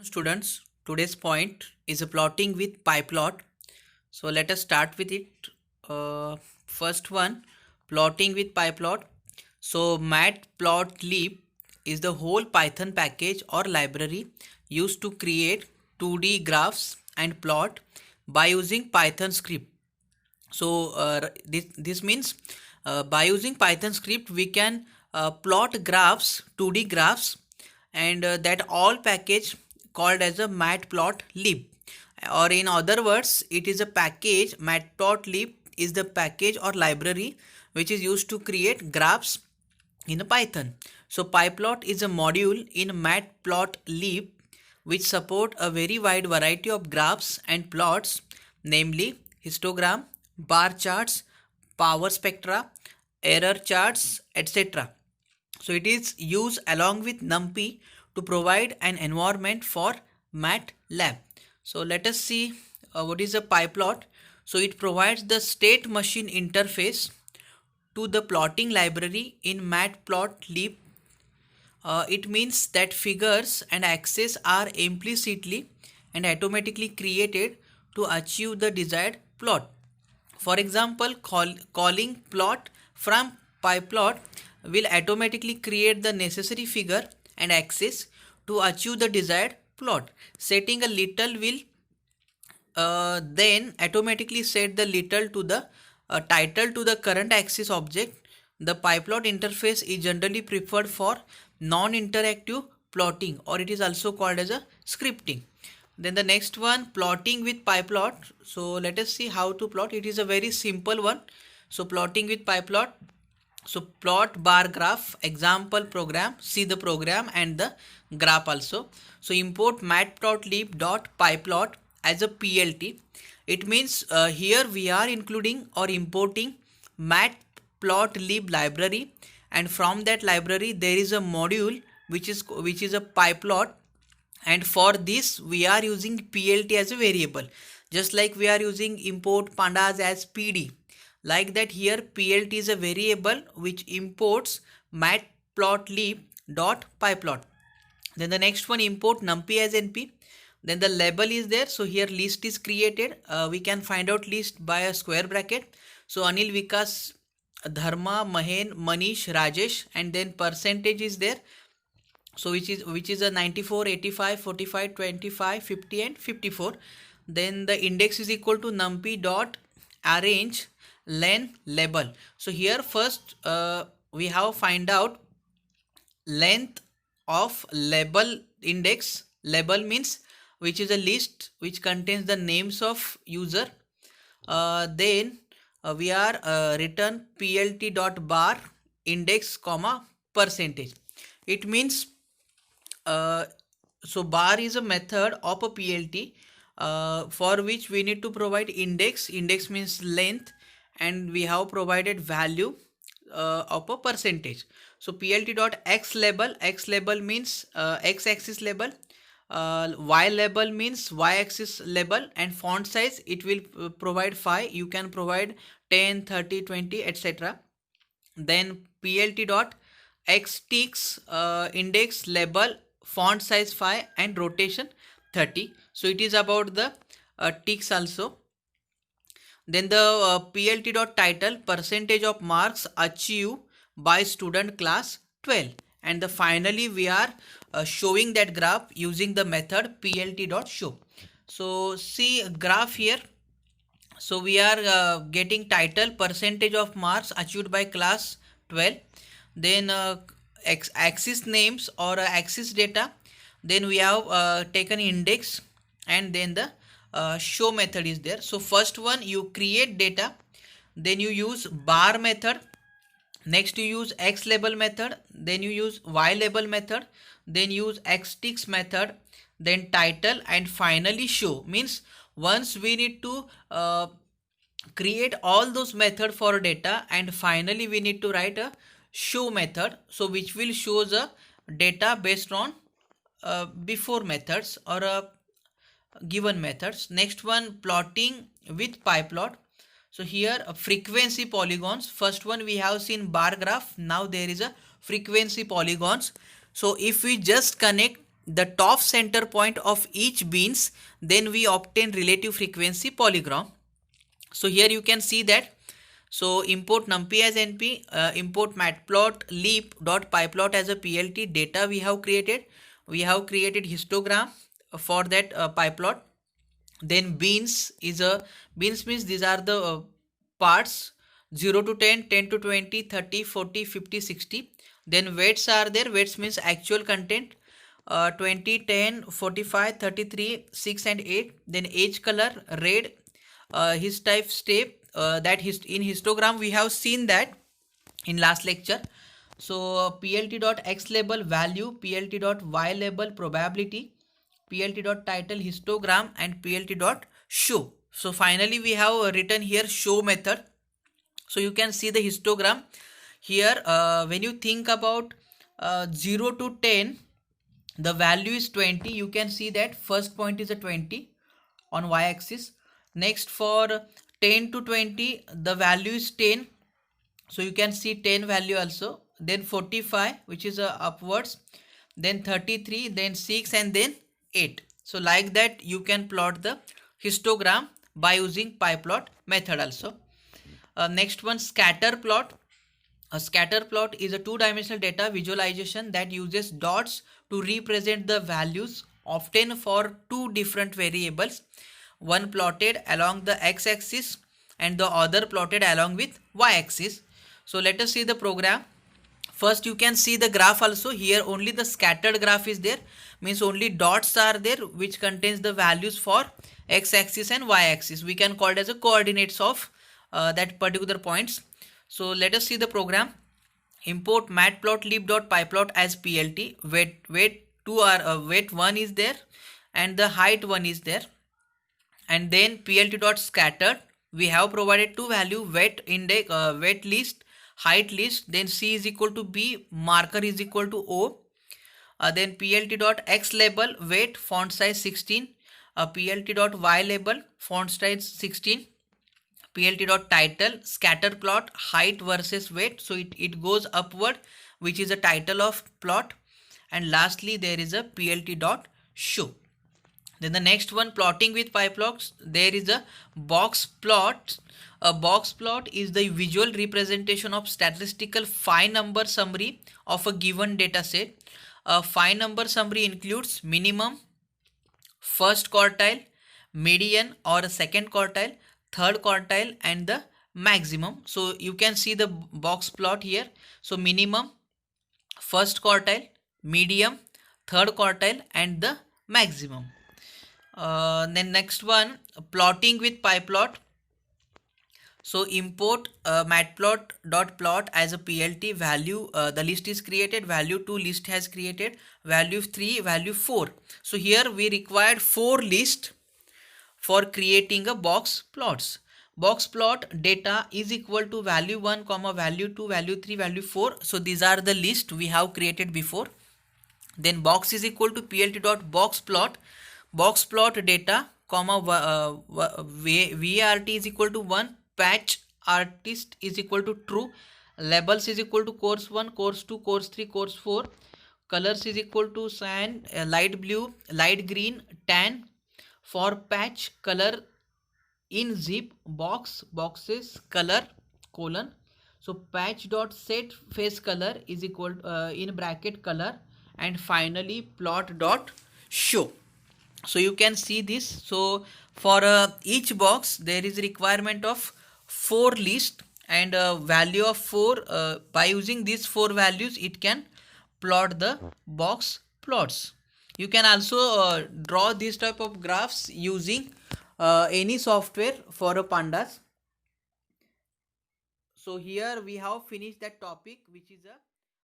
Students, today's point is a plotting with pyplot. So let us start with it. First one, plotting with pyplot. So matplotlib is the whole Python package or library used to create 2D graphs and plot by using Python script. So this means by using Python script we can plot graphs, 2D graphs, and that all package called as a matplotlib, or in other words it is a package. Matplotlib is the package or library which is used to create graphs in Python. So pyplot is a module in matplotlib which support a very wide variety of graphs and plots, namely histogram, bar charts, power spectra, error charts, etc. So it is used along with NumPy to provide an environment for MATLAB. So let us see what is a pyplot. So it provides the state machine interface to the plotting library in matplotlib. It means that figures and axes are implicitly and automatically created to achieve the desired plot. For example, calling plot from pyplot will automatically create the necessary figure and axis to achieve the desired plot. Setting a little will then automatically set the little to the title to the current axis object. The pyplot interface is generally preferred for non-interactive plotting, or it is also called as a scripting. Then the next one, plotting with pyplot. So let us see how to plot. It is a very simple one. So plotting with pyplot. So plot bar graph, example program, see the program and the graph also. So import matplotlib.pyplot as a PLT. It means here we are including or importing matplotlib library, and from that library there is a module which is a pyplot, and for this we are using PLT as a variable, just like we are using import pandas as PD. Like that, here PLT is a variable which imports matplotlib.pyplot. Then the next one, import numpy as np. Then the label is there. So here list is created. We can find out list by a square bracket. So Anil, Vikas, Dharma, Mahen, Manish, Rajesh, and then percentage is there. So which is a 94, 85, 45, 25, 50 and 54. Then the index is equal to numpy dot arrange len label. So here first we have find out length of label index. Label means which is a list which contains the names of user. Then we are return plt dot bar index comma percentage. It means so bar is a method of a plt for which we need to provide index. Index means length, and we have provided value of a percentage. So plt dot x label. X label means x axis label. Y label means y axis label, and font size it will provide 5. You can provide 10, 30, 20, etc. Then plt dot x ticks index label, font size 5 and rotation 30. So it is about the ticks also. Then the plt dot title, percentage of marks achieved by student class 12. And the finally we are showing that graph using the method plt dot show. So see graph here. So we are getting title, percentage of marks achieved by class 12. Then axis names or axis data. Then we have taken index, and then the show method is there. So first one, you create data, then you use bar method, next you use x label method, then you use y label method, then use x ticks method, then title, and finally show. Means once we need to create all those method for data, and finally we need to write a show method, so which will show the data based on before methods or given methods. Next one, plotting with pyplot. So here frequency polygons. First one we have seen bar graph. Now there is a frequency polygons. So if we just connect the top center point of each beans, then we obtain relative frequency polygram. So here you can see that. So import numpy as np, import matplotlib.pyplot as a plt data we have created. We have created histogram for that pyplot. Then beans is a, beans means these are the parts 0 to 10, 10 to 20, 30, 40, 50, 60. Then weights are there. Weights means actual content, 20, 10, 45, 33, 6 and 8. Then age color red, his type step, that in histogram we have seen that in last lecture. So plt.x label value, plt.y label probability, plt.title histogram, and plt.show. So finally we have written here show method. So you can see the histogram here. When you think about 0 to 10, the value is 20. You can see that first point is a 20 on y-axis. Next for 10 to 20, the value is 10. So you can see 10 value also. Then 45, which is upwards. Then 33, then 6, and then 8. So like that you can plot the histogram by using pyplot method also. Next one, scatter plot. A scatter plot is a two-dimensional data visualization that uses dots to represent the values, often for two different variables, one plotted along the x-axis and the other plotted along with y-axis. So let us see the program. First you can see the graph also. Here only the scattered graph is there, means only dots are there which contains the values for x-axis and y-axis. We can call it as a coordinates of that particular points. So let us see the program. Import matplotlib.pyplot as plt. Weight 2 are weight 1 is there and the height 1 is there. And then plt.scattered, we have provided two value, weight index, weight list, height list. Then c is equal to b, marker is equal to o. Then plt.x label, weight, font size 16. Plt.y label, font size 16. Plt.title, scatter plot, height versus weight. So it goes upward, which is a title of plot. And lastly there is a plt.show. Then the next one, plotting with pyplots, there is a box plot. A box plot is the visual representation of statistical 5-number summary of a given data set. A 5-number summary includes minimum, first quartile, median or a second quartile, third quartile, and the maximum. So you can see the box plot here. So minimum, first quartile, medium, third quartile, and the maximum. Then next one, plotting with pyplot. So import matplot.plot as a plt value. The list is created, value 2 list has created, value 3, value 4. So here we required 4 list for creating a box plots. Box plot data is equal to value 1 comma value 2, value 3, value 4. So these are the list we have created before. Then box is equal to plt.boxplot, box plot data comma vart is equal to 1, patch artist is equal to true, labels is equal to course 1, course 2, course 3, course 4, colors is equal to cyan, light blue, light green, tan. For patch, color in zip, box, boxes, color, colon. So patch dot set face color is equal in bracket color, and finally plot dot show. So you can see this. So for each box there is requirement of 4 list and value of 4. By using these 4 values it can plot the box plots. You can also draw this type of graphs using any software for a pandas. So here we have finished that topic, which is a